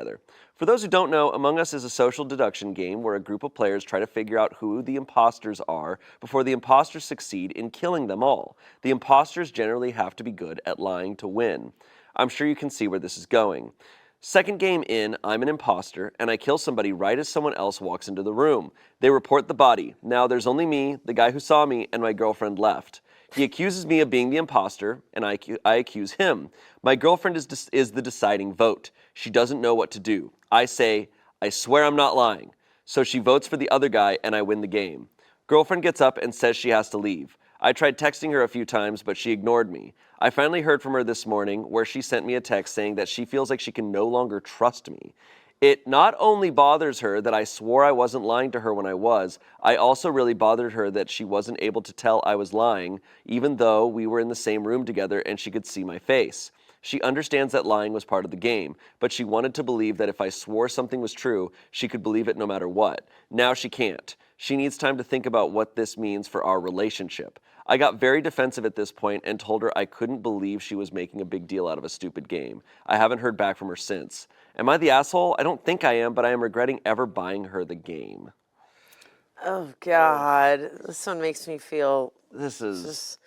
together. For those who don't know, Among Us is a social deduction game where a group of players try to figure out who the imposters are before the imposters succeed in killing them all. The imposters generally have to be good at lying to win. I'm sure you can see where this is going. Second game in, I'm an imposter, and I kill somebody right as someone else walks into the room. They report the body. Now there's only me, the guy who saw me, and my girlfriend left. He accuses me of being the imposter, and I accuse him. My girlfriend is the deciding vote. She doesn't know what to do. I say, I swear I'm not lying. So she votes for the other guy, and I win the game. Girlfriend gets up and says she has to leave. I tried texting her a few times, but she ignored me. I finally heard from her this morning where she sent me a text saying that she feels like she can no longer trust me. It not only bothers her that I swore I wasn't lying to her when I was, I also really bothered her that she wasn't able to tell I was lying, even though we were in the same room together and she could see my face. She understands that lying was part of the game, but she wanted to believe that if I swore something was true, she could believe it no matter what. Now she can't. She needs time to think about what this means for our relationship. I got very defensive at this point and told her I couldn't believe she was making a big deal out of a stupid game. I haven't heard back from her since. Am I the asshole? I don't think I am, but I am regretting ever buying her the game. Oh, God. This one makes me feel... This is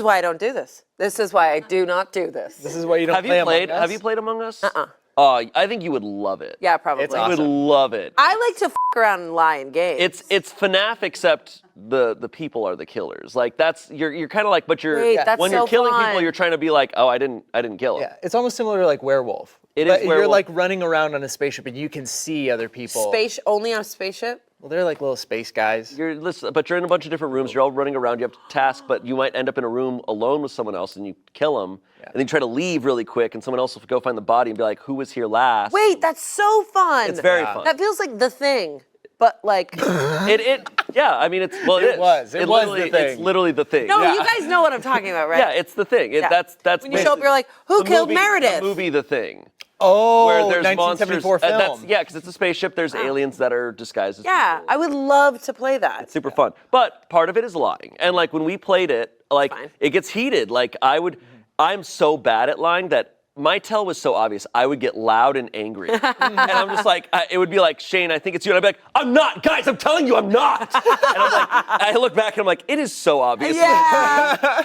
why I don't do this. This is why I do not do this. This is why you don't play Among Us? Have you played Among Us? Uh-uh. I think you would love it. Yeah, probably. It's You awesome. would love it. I like to around and lie in games. It's FNAF except the people are the killers. Like that's you're kind of like, but you're Wait, that's when so you're killing fun. people, you're trying to be like, oh, I didn't kill him. Yeah, it's almost similar to like Werewolf. It but is you're Werewolf. like running around on a spaceship and you can see other people. Only on a spaceship? Well, they're like little space guys. But you're in a bunch of different rooms. You're all running around. You have to task, but you might end up in a room alone with someone else, and you kill them, and then you try to leave really quick, and someone else will go find the body and be like, "Who was here last?" Wait, that's so fun. It's very fun. That feels like The Thing, but like... Yeah, I mean, it is. It was the thing. It's literally the thing. No, Yeah. you guys know what I'm talking about, right? Yeah, it's the thing. That's when you show up, you're like, who killed Meredith? The movie The Thing. Oh, Where there's 1974 monsters. film. Because it's a spaceship. There's aliens that are disguised as Yeah, people. I would love to play that. It's super fun. But part of it is lying. And like when we played it, like Fine. it gets heated. Like I'm so bad at lying that my tell was so obvious. I would get loud and angry. And I'm just like, it would be like, Shane, I think it's you. And I'd be like, I'm not. Guys, I'm telling you, I'm not. And I'm like, I look back and I'm like, it is so obvious. Yeah.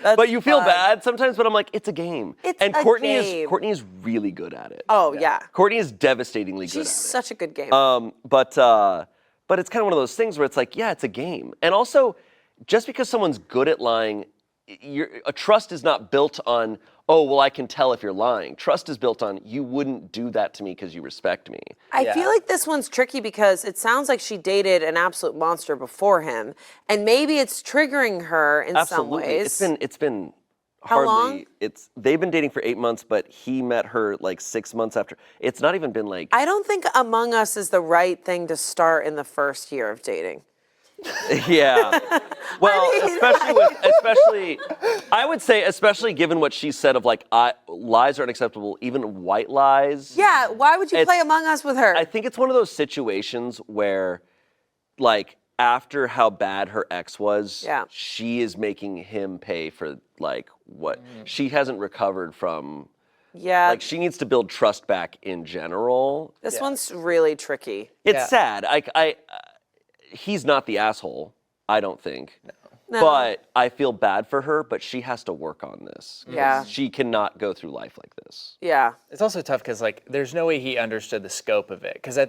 But you feel fun. bad sometimes, but I'm like, it's a game. It's and a Courtney game. is really good at it. Oh, yeah. Courtney is devastatingly good at it. She's such a good game. But it's kind of one of those things where it's like, yeah, it's a game. And also, just because someone's good at lying, a trust is not built on, oh, well, I can tell if you're lying. Trust is built on, you wouldn't do that to me because you respect me. I feel like this one's tricky because it sounds like she dated an absolute monster before him, and maybe it's triggering her in some ways. It's been How hardly. long? They've been dating for 8 months, but he met her like 6 months after. It's not even been like. I don't think Among Us is the right thing to start in the first year of dating. Yeah. Well, especially, I would say, especially given what she said of like, lies are unacceptable, even white lies. Yeah, why would you play Among Us with her? I think it's one of those situations where, like, after how bad her ex was, she is making him pay for like what she hasn't recovered from. Yeah. Like she needs to build trust back in general. This one's really tricky. It's sad. He's not the asshole, I don't think. No. But I feel bad for her, but she has to work on this. Yeah. She cannot go through life like this. Yeah. It's also tough because like there's no way he understood the scope of it. Because I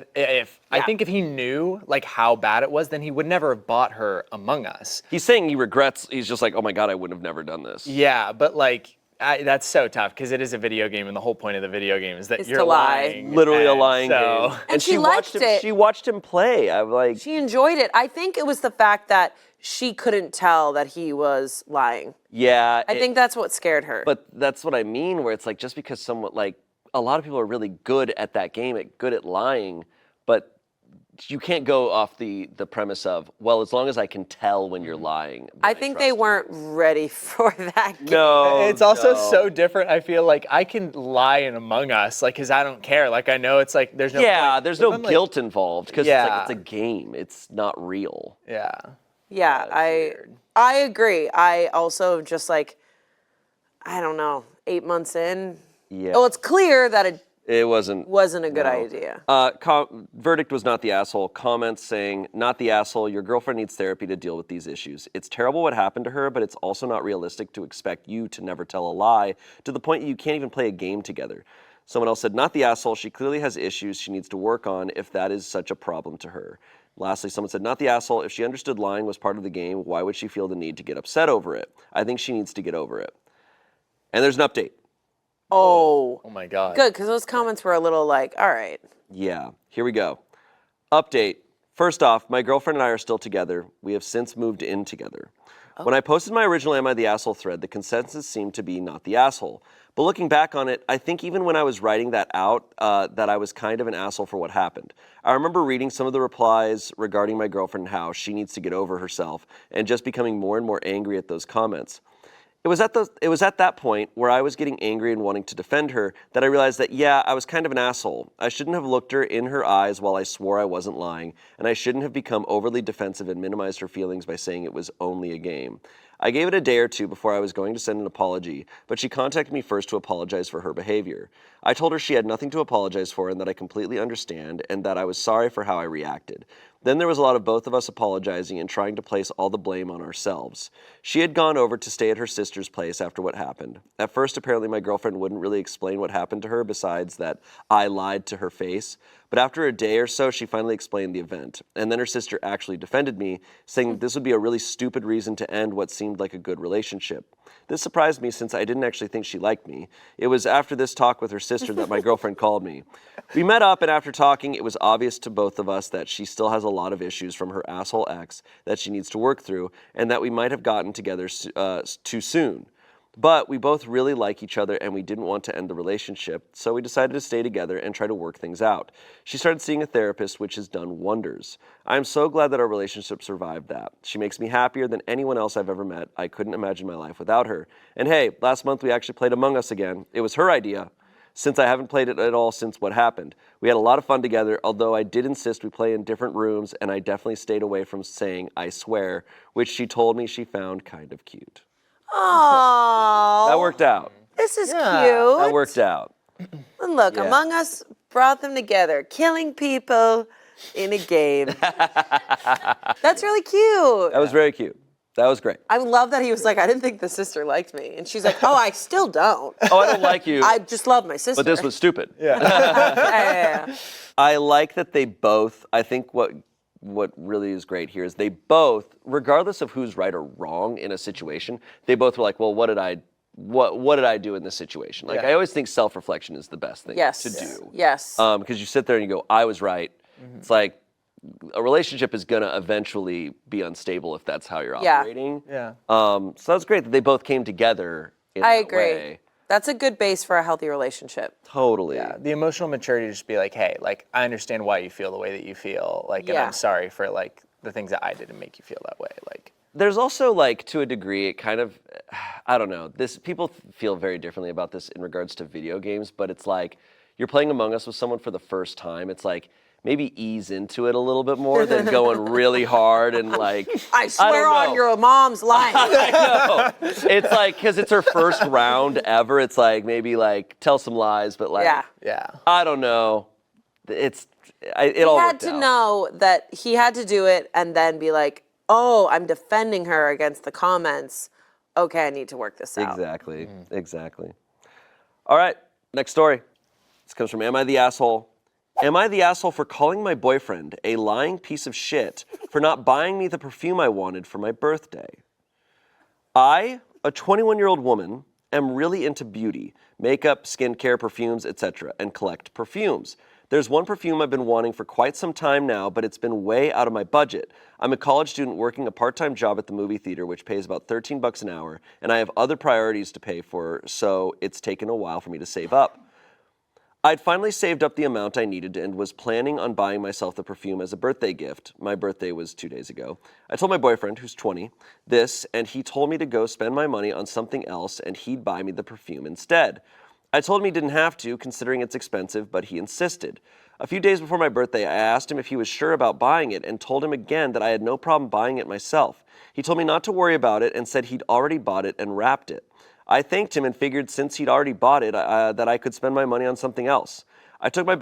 think if he knew like how bad it was, then he would never have bought her Among Us. He's saying he regrets. He's just like, oh my God, I wouldn't have never done this. Yeah, but like that's so tough because it is a video game, and the whole point of the video game is that you're to lie. lying. Literally a lying game. And she watched liked him. it. She watched him play. I'm like, She enjoyed it. I think it was the fact that she couldn't tell that he was lying. yeah. I think that's what scared her. But that's what I mean, where it's like just because someone like a lot of people are really good at that game, good at lying, but you can't go off the premise of, well, as long as I can tell when you're lying. I think they weren't ready for that game. No, It's also so different. I feel like I can lie in Among Us, like, because I don't care. Like, I know it's like there's no. Yeah, point. there's If no I'm, like- guilt involved because it's a game. It's not real. Yeah. Yeah, I agree. I also just like, I don't know, 8 months in. Yeah. Well, it's clear that It wasn't. Wasn't a good no. idea. Verdict was not the asshole. Comments saying, not the asshole, your girlfriend needs therapy to deal with these issues. It's terrible what happened to her, but it's also not realistic to expect you to never tell a lie to the point you can't even play a game together. Someone else said, not the asshole, she clearly has issues she needs to work on if that is such a problem to her. Lastly, someone said, not the asshole, if she understood lying was part of the game, why would she feel the need to get upset over it? I think she needs to get over it. And there's an update. Oh. Oh my God. Good, because those comments were a little like, all right. Yeah, here we go. Update. First off, my girlfriend and I are still together. We have since moved in together. When I posted my original Am I the Asshole thread, the consensus seemed to be not the asshole. But looking back on it, I think even when I was writing that out, that I was kind of an asshole for what happened. I remember reading some of the replies regarding my girlfriend and how she needs to get over herself, and just becoming more and more angry at those comments. It was at that point where I was getting angry and wanting to defend her that I realized that, yeah, I was kind of an asshole. I shouldn't have looked her in her eyes while I swore I wasn't lying, and I shouldn't have become overly defensive and minimized her feelings by saying it was only a game. I gave it a day or two before I was going to send an apology, but she contacted me first to apologize for her behavior. I told her she had nothing to apologize for and that I completely understand and that I was sorry for how I reacted. Then there was a lot of both of us apologizing and trying to place all the blame on ourselves. She had gone over to stay at her sister's place after what happened. At first, apparently my girlfriend wouldn't really explain what happened to her besides that I lied to her face. But after a day or so, she finally explained the event. And then her sister actually defended me, saying that this would be a really stupid reason to end what seemed like a good relationship. This surprised me since I didn't actually think she liked me. It was after this talk with her sister that my girlfriend called me. We met up, and after talking, it was obvious to both of us that she still has a lot of issues from her asshole ex that she needs to work through, and that we might have gotten together too soon. But we both really like each other and we didn't want to end the relationship, so we decided to stay together and try to work things out. She started seeing a therapist, which has done wonders. I am so glad that our relationship survived that. She makes me happier than anyone else I've ever met. I couldn't imagine my life without her. And hey, last month we actually played Among Us again. It was her idea, since I haven't played it at all since what happened. We had a lot of fun together, although I did insist we play in different rooms, and I definitely stayed away from saying I swear, which she told me she found kind of cute. Oh, That worked out. this is Yeah, cute. That worked out. And look, Yeah. Among Us brought them together, killing people in a game. That's really cute. That was very cute. That was great. I love that he was like, I didn't think the sister liked me. And she's like, oh, I still don't. Oh, I don't like you, I just love my sister. but this was stupid. Yeah. I like that they both, I think what really is great here is they both, regardless of who's right or wrong in a situation, they both were like, well, what did I do in this situation? Like, Yeah. I always think self-reflection is the best thing Yes. to do. Yes. Because you sit there and you go, I was right. It's like a relationship is going to eventually be unstable if that's how you're Yeah. operating. Yeah. So that's great that they both came together in I that agree. way. That's a good base for a healthy relationship. Totally. Yeah, the emotional maturity to just be like, hey, like I understand why you feel the way that you feel, like, and Yeah. I'm sorry for like the things that I did to make you feel that way, like. There's also, like, to a degree, it kind of, I don't know, people feel very differently about this in regards to video games, but it's like, you're playing Among Us with someone for the first time, it's like, maybe ease into it a little bit more than going really hard and like, I swear don't on know. your mom's life. I know. It's like, because it's her first round ever, it's like, maybe like, tell some lies, but like, Yeah. Yeah. I don't know. It all He worked had to out. know that he had to do it and then be like, oh, I'm defending her against the comments. Okay, I need to work this out. Exactly, exactly. All right, next story. This comes from Am I the Asshole? Am I the asshole for calling my boyfriend a lying piece of shit for not buying me the perfume I wanted for my birthday? I, a 21-year-old woman, am really into beauty, makeup, skincare, perfumes, etc., and collect perfumes. There's one perfume I've been wanting for quite some time now, but it's been way out of my budget. I'm a college student working a part-time job at the movie theater, which pays about $13 an hour, and I have other priorities to pay for, so it's taken a while for me to save up. I'd finally saved up the amount I needed and was planning on buying myself the perfume as a birthday gift. My birthday was 2 days ago. I told my boyfriend, who's 20, this, and he told me to go spend my money on something else and he'd buy me the perfume instead. I told him he didn't have to, considering it's expensive, but he insisted. A few days before my birthday, I asked him if he was sure about buying it and told him again that I had no problem buying it myself. He told me not to worry about it and said he'd already bought it and wrapped it. I thanked him and figured since he'd already bought it, that I could spend my money on something else. I took my